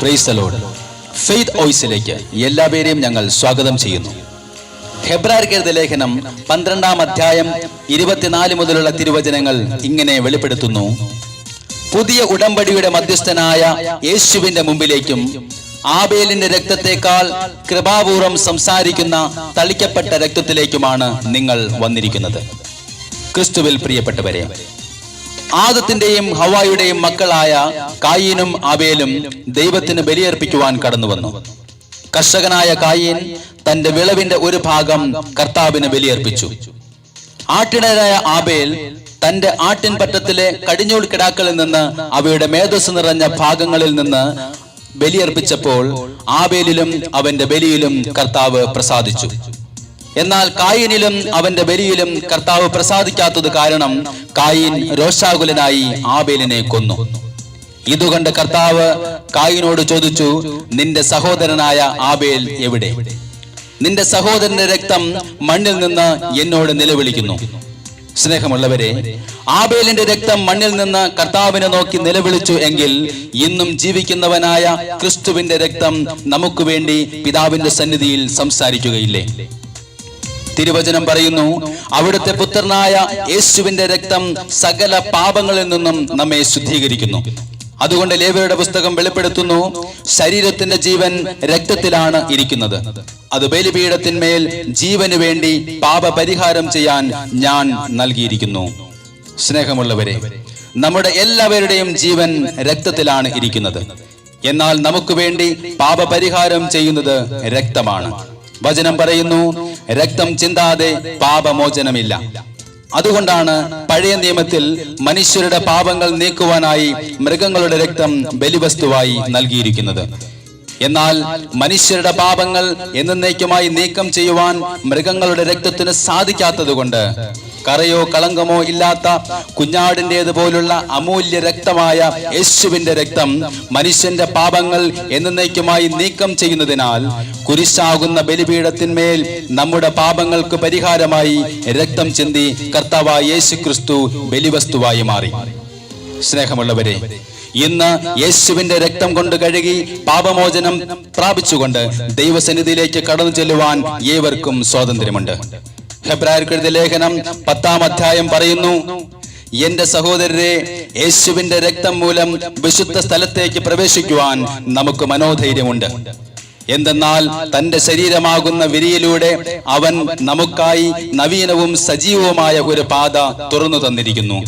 Praise the Lord. Faith വോയിസിലേക്ക് എല്ലാവരെയും ഞങ്ങൾ സ്വാഗതം ചെയ്യുന്നു. ഹെബ്രായർക്ക് എഴുതിയ ലേഖനം 12-ാം അധ്യായം 24 മുതലുള്ള തിരുവചനങ്ങൾ ഇങ്ങനെ വെളിപ്പെടുത്തുന്നു: പുതിയ ഉടമ്പടിയുടെ മധ്യസ്ഥനായ യേശുവിന്റെ മുമ്പിലേക്കും ആബേലിന്റെ രക്തത്തെക്കാൾ കൃപാപൂർവം സംസാരിക്കുന്ന തളിക്കപ്പെട്ട രക്തത്തിലേക്കുമാണ് നിങ്ങൾ വന്നിരിക്കുന്നത്. ക്രിസ്തുവിൽ പ്രിയപ്പെട്ടവരെ, ആദത്തിന്റെയും ഹവ്വായുടെയും മക്കളായ കായീനും ആബേലും ദൈവത്തിന് ബലിയർപ്പിക്കുവാൻ കടന്നു വന്നു. കർഷകനായ കായീൻ തന്റെ വിളവിന്റെ ഒരു ഭാഗം കർത്താവിന് ബലിയർപ്പിച്ചു. ആട്ടിടയനായ ആബേൽ തന്റെ ആട്ടിൻ പറ്റത്തിലെ കടിഞ്ഞൂൽ കിടാക്കളിൽ നിന്ന് അവയുടെ മേധസ് നിറഞ്ഞ ഭാഗങ്ങളിൽ നിന്ന് ബലിയർപ്പിച്ചപ്പോൾ ആബേലിലും അവന്റെ ബലിയിലും കർത്താവ് പ്രസാദിച്ചു. എന്നാൽ കായീനിലും അവന്റെ ബലിയിലും കർത്താവ് പ്രസാദിക്കാത്തത് കാരണം കായീൻ രോഷാകുലനായി ആബേലിനെ കൊന്നു. ഇതുകണ്ട് കർത്താവ് കായീനോട് ചോദിച്ചു: നിന്റെ സഹോദരനായ ആബേൽ എവിടെ? നിന്റെ സഹോദരന്റെ രക്തം മണ്ണിൽ നിന്ന് എന്നോട് നിലവിളിക്കുന്നു. സ്നേഹമുള്ളവരെ, ആബേലിന്റെ രക്തം മണ്ണിൽ നിന്ന് കർത്താവിനെ നോക്കി നിലവിളിച്ചു എങ്കിൽ ഇന്നും ജീവിക്കുന്നവനായ ക്രിസ്തുവിന്റെ രക്തം നമുക്ക് വേണ്ടി പിതാവിന്റെ സന്നിധിയിൽ സംസാരിക്കുകയില്ലേ? തിരുവചനം പറയുന്നു, അവിടുത്തെ പുത്രനായ യേശുവിന്റെ രക്തം സകല പാപങ്ങളിൽ നിന്നും നമ്മെ ശുദ്ധീകരിക്കുന്നു. അതുകൊണ്ട് ലേവ്യരുടെ പുസ്തകം വെളിപ്പെടുത്തുന്നു, ശരീരത്തിന്റെ ജീവൻ രക്തത്തിലാണ് ഇരിക്കുന്നത്. അത് ബലിപീഠത്തിന്മേൽ ജീവന് വേണ്ടി പാപപരിഹാരം ചെയ്യാൻ ഞാൻ നൽകിയിരിക്കുന്നു. സ്നേഹമുള്ളവരെ, നമ്മുടെ എല്ലാവരുടെയും ജീവൻ രക്തത്തിലാണ് ഇരിക്കുന്നത്. എന്നാൽ നമുക്ക് വേണ്ടി പാപപരിഹാരം ചെയ്യുന്നത് രക്തമാണ്. വചനം പറയുന്നു, രക്തം ചിന്താതെ പാപമോചനമില്ല. അതുകൊണ്ടാണ് പഴയ നിയമത്തിൽ മനുഷ്യരുടെ പാപങ്ങൾ നീക്കുവാനായി മൃഗങ്ങളുടെ രക്തം ബലിവസ്തുവായി നൽകിയിരിക്കുന്നത്. എന്നാൽ മനുഷ്യരുടെ പാപങ്ങൾ എന്നേക്കുമായി നീക്കം ചെയ്യുവാൻ മൃഗങ്ങളുടെ രക്തത്തിന് സാധിക്കാത്തത് കൊണ്ട് കറയോ കളങ്കമോ ഇല്ലാത്ത കുഞ്ഞാടിൻ്റെതുപോലുള്ള അമൂല്യ രക്തമായ യേശുവിന്റെ രക്തം മനുഷ്യന്റെ പാപങ്ങൾ എന്നേക്കുമായി നീക്കം ചെയ്യുന്നതിനാൽ കുരിശാകുന്ന ബലിപീഠത്തിന്മേൽ നമ്മുടെ പാപങ്ങൾക്ക് പരിഹാരമായി രക്തം ചിന്തി കർത്താവായ യേശു ക്രിസ്തു ബലിവസ്തുവായി മാറി. സ്നേഹമുള്ളവരെ, ഇന്ന് യേശുവിന്റെ രക്തം കൊണ്ട് കഴുകി പാപമോചനം പ്രാപിച്ചുകൊണ്ട് ദൈവസന്നിധിയിലേക്ക് കടന്നു ചെല്ലുവാൻ ഏവർക്കും സ്വാതന്ത്ര്യമുണ്ട്. ഹെബ്രായർക്ക് എഴുതിയ ലേഖനം 10-ാം അധ്യായം പറയുന്നു, എന്റെ സഹോദരരെ, യേശുവിന്റെ രക്തം മൂലം വിശുദ്ധ സ്ഥലത്തേക്ക് പ്രവേശിക്കുവാൻ നമുക്ക് മനോധൈര്യമുണ്ട്. എന്തെന്നാൽ തന്റെ ശരീരമാകുന്ന വിരിയിലൂടെ അവൻ നമുക്കായി നവീനവും സജീവവുമായ ഒരു പാത തുറന്നു തന്നിരിക്കുന്നു.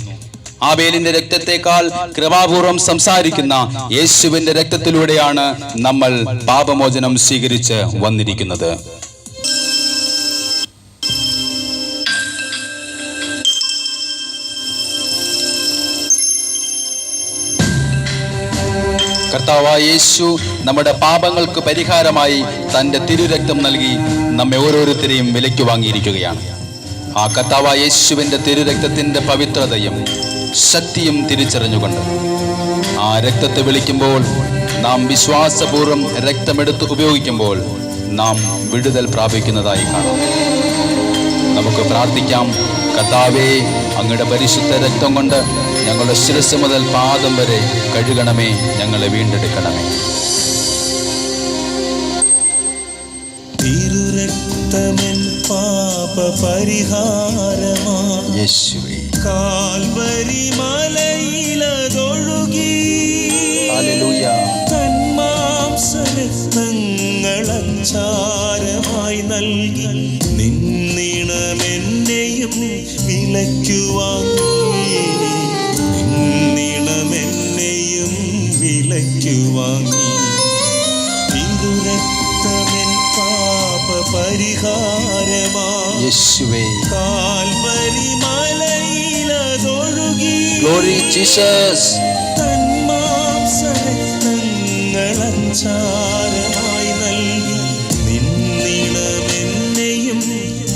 ആബേലിന്റെ രക്തത്തെക്കാൾ കൃപാപൂർവം സംസാരിക്കുന്ന യേശുവിന്റെ രക്തത്തിലൂടെയാണ് നമ്മൾ പാപമോചനം സ്വീകരിച്ച് വന്നിരിക്കുന്നത്. കർത്താവായ യേശു നമ്മുടെ പാപങ്ങൾക്ക് പരിഹാരമായി തന്റെ തിരുരക്തം നൽകി നമ്മെ ഓരോരുത്തരെയും വിലയ്ക്ക് വാങ്ങിയിരിക്കുകയാണ്. ആ കർത്താവായ യേശുവിന്റെ തിരുരക്തത്തിന്റെ പവിത്രതയും ശക്തിയും തിരിച്ചറിഞ്ഞുകൊണ്ട് ആ രക്തത്തെ വിളിക്കുമ്പോൾ, നാം വിശ്വാസപൂർവ്വം രക്തമെടുത്ത് ഉപയോഗിക്കുമ്പോൾ നാം വിടുതൽ പ്രാപിക്കുന്നതായി കാണാം. നമുക്ക് പ്രാർത്ഥിക്കാം. കർത്താവേ, അങ്ങയുടെ പരിശുദ്ധ രക്തം കൊണ്ട് ഞങ്ങളുടെ ശിരസ് മുതൽ പാദം വരെ കഴുകണമേ, ഞങ്ങളെ വീണ്ടെടുക്കണമേ. തിരുരക്തമെൻ പാപപരിഹാരമായി യേശുവേ കാൽവരി മലയിലതൊഴുകി. ഹല്ലേലൂയ. തന്മാംസരത്നങ്ങളച്ചാരമായി നൽകി നിന്നിണമെന്നെയും വിലയ്ക്കു വാങ്ങി. നിന്നിണമെന്നെയും വിലയ്ക്കു വാങ്ങി. തിരുരക്തമെൻ പാപപരിഹാരമായി യേശുവേ കാൽവരി മലയിലതൊഴുകി. Glory Jesus. തന്മാംസരത്നങ്ങളച്ചാരമായി നൽകി നിന്നിണമെന്നെയും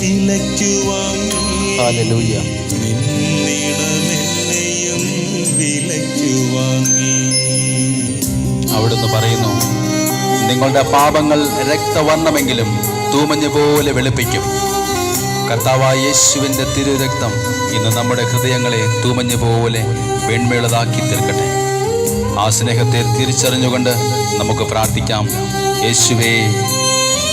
വിലയ്ക്കു വാങ്ങി. ഹല്ലേലൂയ. നിന്നിണമെന്നെയും വിലയ്ക്കു വാങ്ങി. അവിടുന്ന് പറയുന്നു, നിങ്ങളുടെ പാപങ്ങൾ രക്തവർണ്ണമെങ്കിലും തൂമഞ്ഞ് പോലെ വെളുപ്പിക്കും. കർത്താവായ യേശുവിന്റെ തിരുരക്തം ഇന്ന് നമ്മുടെ ഹൃദയങ്ങളെ തൂമഞ്ഞ് പോലെ വെണ്മയുള്ളതാക്കി തീർക്കട്ടെ. ആ സ്നേഹത്തെ തിരിച്ചറിഞ്ഞുകൊണ്ട് നമുക്ക് പ്രാർത്ഥിക്കാം. യേശുവേ,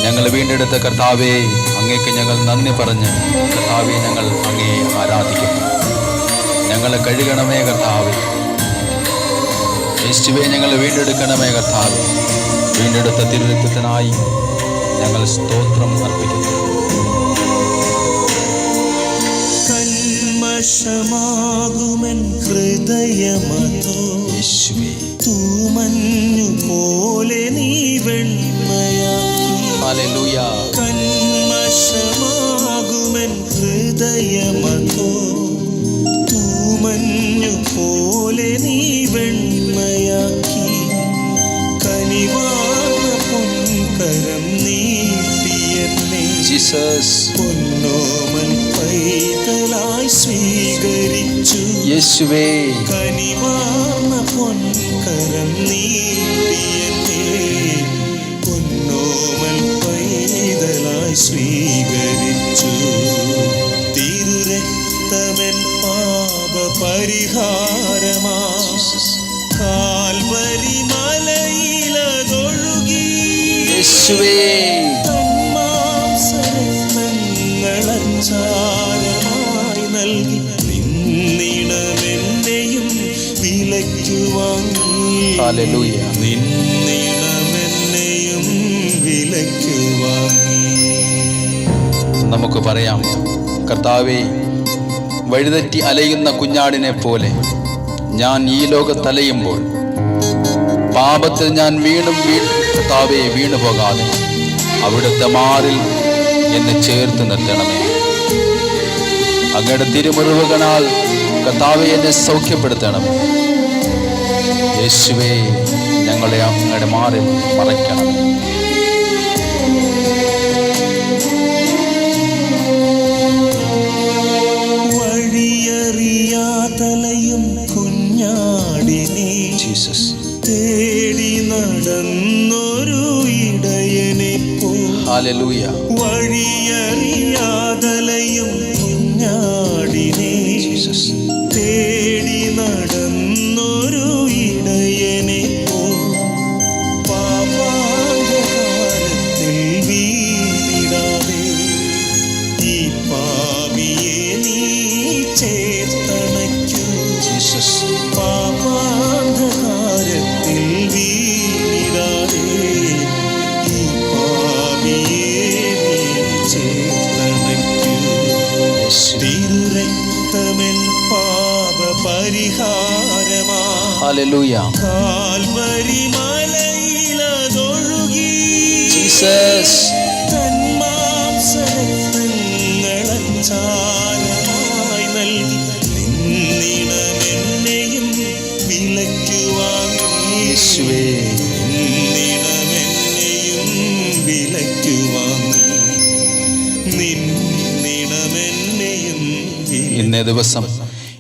ഞങ്ങൾ വീണ്ടെടുത്ത കർത്താവേ, അങ്ങേക്ക് ഞങ്ങൾ നന്ദി പറഞ്ഞ് കർത്താവേ ഞങ്ങൾ അങ്ങയെ ആരാധിക്കുന്നു. ഞങ്ങളെ കഴുകണമേ കർത്താവേ. യേശുവേ, ഞങ്ങൾ വീണ്ടെടുക്കണമേ കർത്താവേ. വീണ്ടെടുത്ത തിരുരക്തത്തിനായി ഞങ്ങൾ സ്തോത്രം അർപ്പിക്കുന്നു. കന്മഷമാകുമെൻ ഹൃദയമതോ യേശുവേ, തൂമഞ്ഞു പോലെ നീ വെണ്മയാക്കി. ഹല്ലേലൂയ. കന്മഷമാകുമെൻ ഹൃദയമതോ തൂമഞ്ഞു പോലെ നീ വെണ്മയാക്കി. കനിവാർന്ന പൊൻകരം നീട്ടിയെന്നെ ജീസസ്. പൊന്നോമൻ പൈതലായി സ്വീകരിച്ചു. യേശുവേ, കനിവാർന്ന പൊൻകരം നീട്ടിയെന്നെ പൊന്നോമൻ പൈതലായി സ്വീകരിച്ചു. തിരുരക്തമെൻ പാപപരിഹാരമാ കാൽവരി മലയിലതൊഴുകി. യേശുവേ, തന്മാംസരത്നങ്ങളച്ചാരമായി നൽകി. നിന്നിടമെന്നെയും വിലയ്ക്കു വാങ്ങി. ഹല്ലേലൂയ. നിന്നിടമെന്നെയും വിലയ്ക്കു വാങ്ങി. നമുക്ക് പറയാം, കർത്താവേ, വഴിതെറ്റി അലയുന്ന കുഞ്ഞാടിനെ പോലെ ഞാൻ ഈ ലോകത്തലയുമ്പോൾ പാപത്തിൽ ഞാൻ കർത്താവേ വീണു പോകാതെ അവിടുത്തെ മാറിൽ എന്നെ ചേർത്ത് നിർത്തണമേ. അങ്ങയുടെ തിരുമുറിവുകളാൽ കർത്താവേ എന്നെ സൗഖ്യപ്പെടുത്തണമേ. യേശുവേ, ഞങ്ങളെ അങ്ങയുടെ മാറിൽ മറയ്ക്കണമേ. വഴിയറിയാതലയും കുഞ്ഞാടിനെ ജീസസ്. തേടി നടന്നൊരു ഇടയനെ പോ. ഹല്ലേലൂയ. വഴിയറിയാതലയും കുഞ്ഞാടിനെ ജീസസ്. തേടി നടന്നൊരു ഇടയനെ പോ. പാപാന്തകാലത്തിൽ വീണിടാതെ ഈ പാപിയെ നീ ചേർത്തണയ്ക്കൂ. ജീസസ്. പാപാന്തകാരത്തിൽ വീണിടാതെ ഈ പാപിയെ നീ ചേർത്തണയ്ക്കൂ. തിരുരക്തമെൻ പാപപരിഹാരമാ ഹല്ലേലൂയ. കാൽവരി മലയിലതൊഴുകി. ജീസസ്. തന്മാംസരത്നങ്ങളച്ചാരമായി നൽകി. നിന്നിടമെന്നെയും വിലയ്ക്കു വാങ്ങി. യേശുവേ, നിന്നിടമെന്നെയും വിലയ്ക്കു വാങ്ങി. നിന്നിടമെന്നെയും ഇന്നേ ദിവസം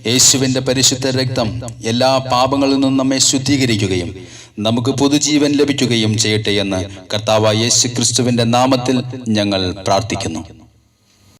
യേശുവിന്റെ പരിശുദ്ധ രക്തം എല്ലാ പാപങ്ങളിൽ നിന്നും നമ്മെ ശുദ്ധീകരിക്കുകയും നമുക്ക് പുതുജീവൻ ലഭിക്കുകയും ചെയ്യട്ടെ എന്ന് കർത്താവായ യേശു ക്രിസ്തുവിന്റെ നാമത്തിൽ ഞങ്ങൾ പ്രാർത്ഥിക്കുന്നു.